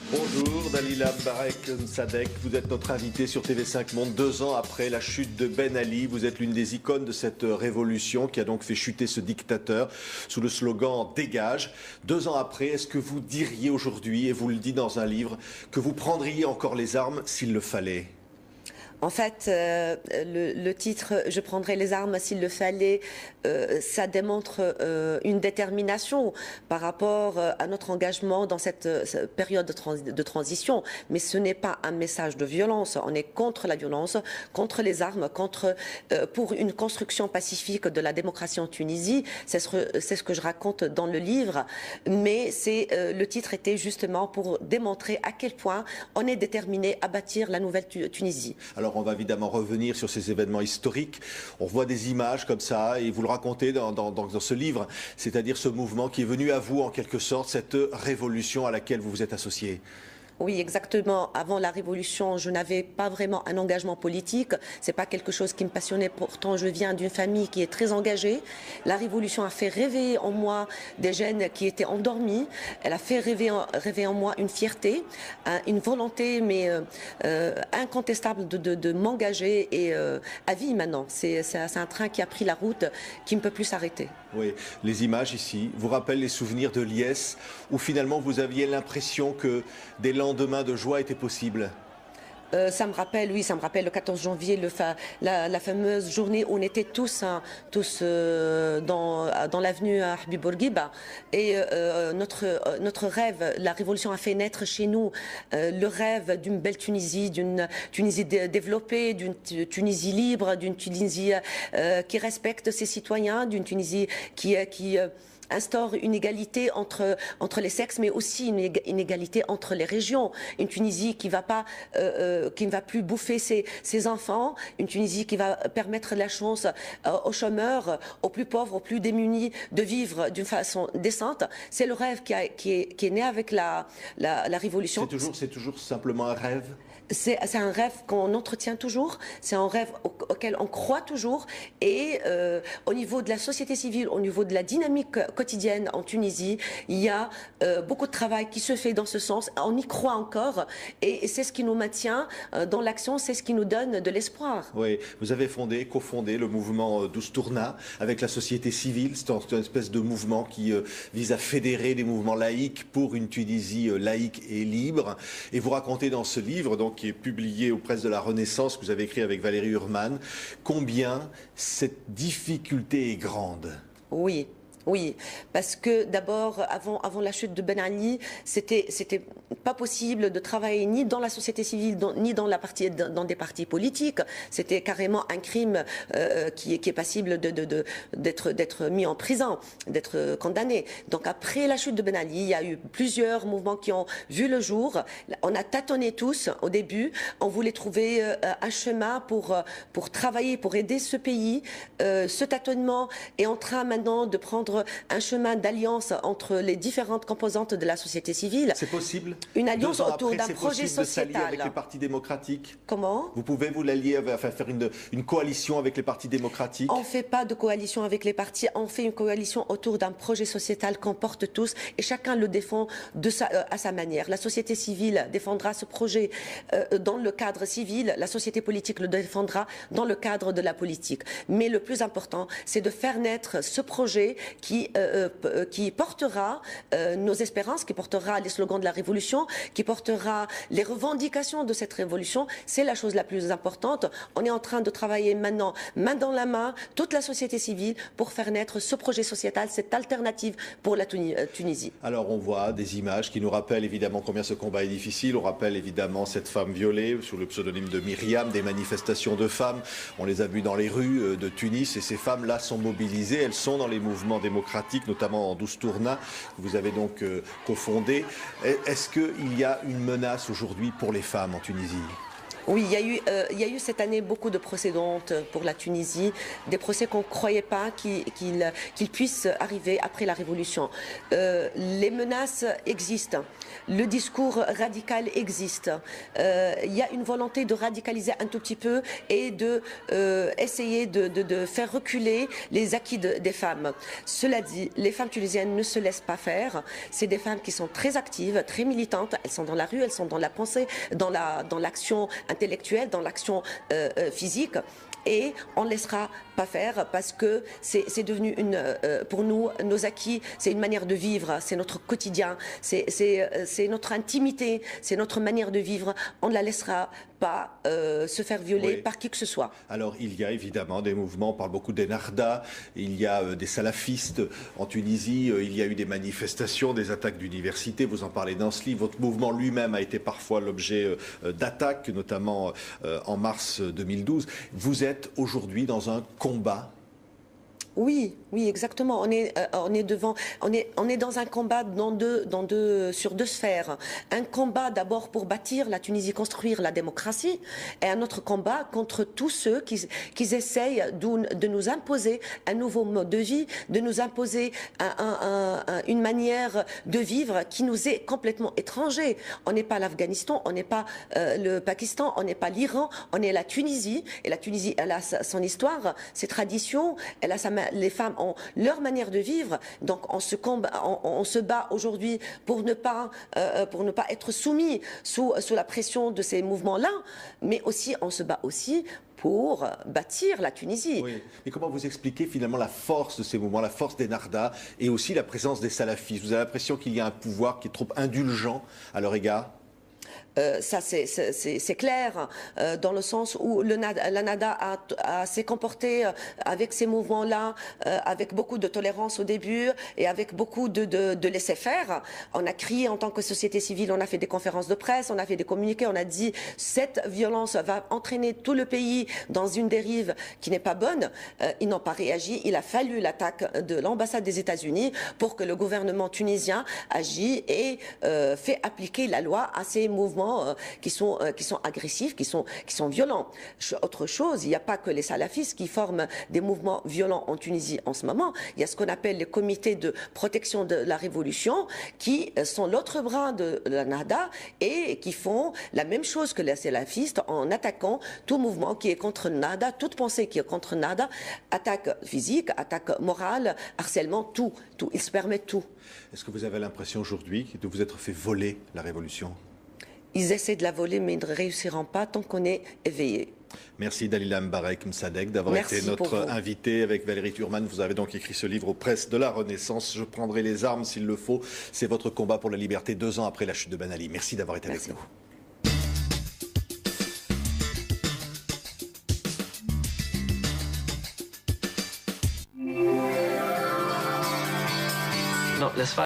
Bonjour Dalila Mbarek Msadek, vous êtes notre invité sur TV5 Monde 2 ans après la chute de Ben Ali. Vous êtes l'une des icônes de cette révolution qui a donc fait chuter ce dictateur sous le slogan Dégage. 2 ans après, est-ce que vous diriez aujourd'hui, et vous le dites dans un livre, que vous prendriez encore les armes s'il le fallait ? En fait, le titre « Je prendrai les armes s'il le fallait », ça démontre une détermination par rapport à notre engagement dans cette période de transition. Mais ce n'est pas un message de violence. On est contre la violence, contre les armes, pour une construction pacifique de la démocratie en Tunisie. C'est ce que je raconte dans le livre. Mais le titre était justement pour démontrer à quel point on est déterminé à bâtir la nouvelle Tunisie. Alors on va évidemment revenir sur ces événements historiques. On voit des images comme ça et vous le racontez dans ce livre, c'est-à-dire ce mouvement qui est venu à vous en quelque sorte, cette révolution à laquelle vous vous êtes associé. Oui, exactement. Avant la Révolution, je n'avais pas vraiment un engagement politique. C'est pas quelque chose qui me passionnait. Pourtant, je viens d'une famille qui est très engagée. La Révolution a fait rêver en moi des jeunes qui étaient endormis. Elle a fait rêver en moi une fierté, une volonté, mais incontestable de m'engager et à vie maintenant. C'est un train qui a pris la route, qui ne peut plus s'arrêter. Oui, les images ici vous rappellent les souvenirs de Liesse, où finalement vous aviez l'impression que des lendemains de joie étaient possibles. Ça me rappelle le 14 janvier, la fameuse journée où on était tous dans l'avenue Habib Bourguiba. Et notre rêve, la révolution a fait naître chez nous le rêve d'une belle Tunisie, d'une Tunisie développée, d'une Tunisie libre, d'une Tunisie qui respecte ses citoyens, d'une Tunisie qui instaure une égalité entre les sexes, mais aussi une égalité entre les régions. Une Tunisie qui ne va plus bouffer ses enfants, une Tunisie qui va permettre la chance aux chômeurs, aux plus pauvres, aux plus démunis de vivre d'une façon décente. C'est le rêve qui est né avec la révolution. C'est toujours simplement un rêve. C'est un rêve qu'on entretient toujours, c'est un rêve auquel on croit toujours et au niveau de la société civile, au niveau de la dynamique quotidienne en Tunisie, il y a beaucoup de travail qui se fait dans ce sens, on y croit encore et c'est ce qui nous maintient dans l'action, c'est ce qui nous donne de l'espoir. Oui, vous avez cofondé le mouvement Doustourna avec la société civile, c'est une espèce de mouvement qui vise à fédérer des mouvements laïques pour une Tunisie laïque et libre et vous racontez dans ce livre, donc qui est publié aux presses de la Renaissance, que vous avez écrit avec Valérie Urman, combien cette difficulté est grande. Oui. Oui, parce que d'abord, avant la chute de Ben Ali, c'était pas possible de travailler ni dans la société civile, ni dans des partis politiques. C'était carrément un crime qui est passible d'être mis en prison, d'être condamné. Donc après la chute de Ben Ali, il y a eu plusieurs mouvements qui ont vu le jour. On a tâtonné tous au début. On voulait trouver un chemin pour travailler, pour aider ce pays. Ce tâtonnement est en train maintenant de prendre un chemin d'alliance entre les différentes composantes de la société civile. C'est possible. Une alliance autour d'un projet sociétal. C'est possible de s'allier avec les partis démocratiques. Comment ? Vous pouvez vous l'allier, enfin faire une coalition avec les partis démocratiques. On ne fait pas de coalition avec les partis, on fait une coalition autour d'un projet sociétal qu'on porte tous et chacun le défend à sa manière. La société civile défendra ce projet dans le cadre civil, la société politique le défendra dans le cadre de la politique. Mais le plus important, c'est de faire naître ce projet qui portera nos espérances, qui portera les slogans de la révolution, qui portera les revendications de cette révolution. C'est la chose la plus importante. On est en train de travailler maintenant, main dans la main, toute la société civile, pour faire naître ce projet sociétal, cette alternative pour la Tunisie. Alors on voit des images qui nous rappellent évidemment combien ce combat est difficile. On rappelle évidemment cette femme violée sous le pseudonyme de Myriam, des manifestations de femmes. On les a vues dans les rues de Tunis et ces femmes-là sont mobilisées. Elles sont dans les mouvements démocratique, notamment en Doustourna, que vous avez donc cofondé. Est-ce qu'il y a une menace aujourd'hui pour les femmes en Tunisie ? Oui, il y a eu cette année beaucoup de procès de honte pour la Tunisie, des procès qu'on ne croyait pas qu'ils puissent arriver après la Révolution. Les menaces existent. le discours radical existe. Il y a une volonté de radicaliser un tout petit peu et de essayer de faire reculer les acquis des femmes. Cela dit, les femmes tunisiennes ne se laissent pas faire. C'est des femmes qui sont très actives, très militantes. Elles sont dans la rue, elles sont dans la pensée, dans l'action intellectuelle, dans l'action physique. Et on ne laissera pas faire parce que c'est devenu pour nous, nos acquis, c'est une manière de vivre, c'est notre quotidien, c'est notre intimité, c'est notre manière de vivre. On ne la laissera pas se faire violer par qui que ce soit. Alors il y a évidemment des mouvements, on parle beaucoup d'Ennahda, il y a des salafistes en Tunisie, il y a eu des manifestations, des attaques d'universités, vous en parlez dans ce livre. Votre mouvement lui-même a été parfois l'objet d'attaques, notamment en mars 2012. Vous êtes aujourd'hui dans un combat. Oui, exactement. On est dans un combat sur deux sphères. Un combat d'abord pour bâtir la Tunisie, construire la démocratie, et un autre combat contre tous ceux qui essayent de nous imposer un nouveau mode de vie, de nous imposer une manière de vivre qui nous est complètement étranger. On n'est pas l'Afghanistan, on n'est pas le Pakistan, on n'est pas l'Iran, on est la Tunisie. Et la Tunisie, elle a son histoire, ses traditions, elle a les femmes ont leur manière de vivre, donc on se bat aujourd'hui pour ne pas être soumis sous la pression de ces mouvements-là, mais aussi on se bat aussi pour bâtir la Tunisie. Oui. Mais comment vous expliquez finalement la force de ces mouvements, la force d'Ennahda et aussi la présence des salafistes? Vous avez l'impression qu'il y a un pouvoir qui est trop indulgent à leur égard? Ça, c'est clair, dans le sens où la NADA s'est comportée avec ces mouvements-là, avec beaucoup de tolérance au début et avec beaucoup de laisser-faire. On a crié en tant que société civile, on a fait des conférences de presse, on a fait des communiqués, on a dit cette violence va entraîner tout le pays dans une dérive qui n'est pas bonne. Ils n'ont pas réagi. Il a fallu l'attaque de l'ambassade des États-Unis pour que le gouvernement tunisien agisse et fait appliquer la loi à ces mouvements qui sont agressifs, qui sont violents. Autre chose, il n'y a pas que les salafistes qui forment des mouvements violents en Tunisie en ce moment. Il y a ce qu'on appelle les comités de protection de la révolution qui sont l'autre bras de la NAHDA et qui font la même chose que les salafistes en attaquant tout mouvement qui est contre NAHDA, toute pensée qui est contre NAHDA, attaque physique, attaque morale, harcèlement, tout. Ils se permettent tout. Est-ce que vous avez l'impression aujourd'hui de vous être fait voler la révolution? Ils essaient de la voler, mais ils ne réussiront pas tant qu'on est éveillé. Merci Dalila Mbarek Msadek d'avoir été notre invité avec Valérie Thurman. Vous avez donc écrit ce livre aux presses de la Renaissance. Je prendrai les armes s'il le faut. C'est votre combat pour la liberté 2 ans après la chute de Ben Ali. Merci d'avoir été avec nous.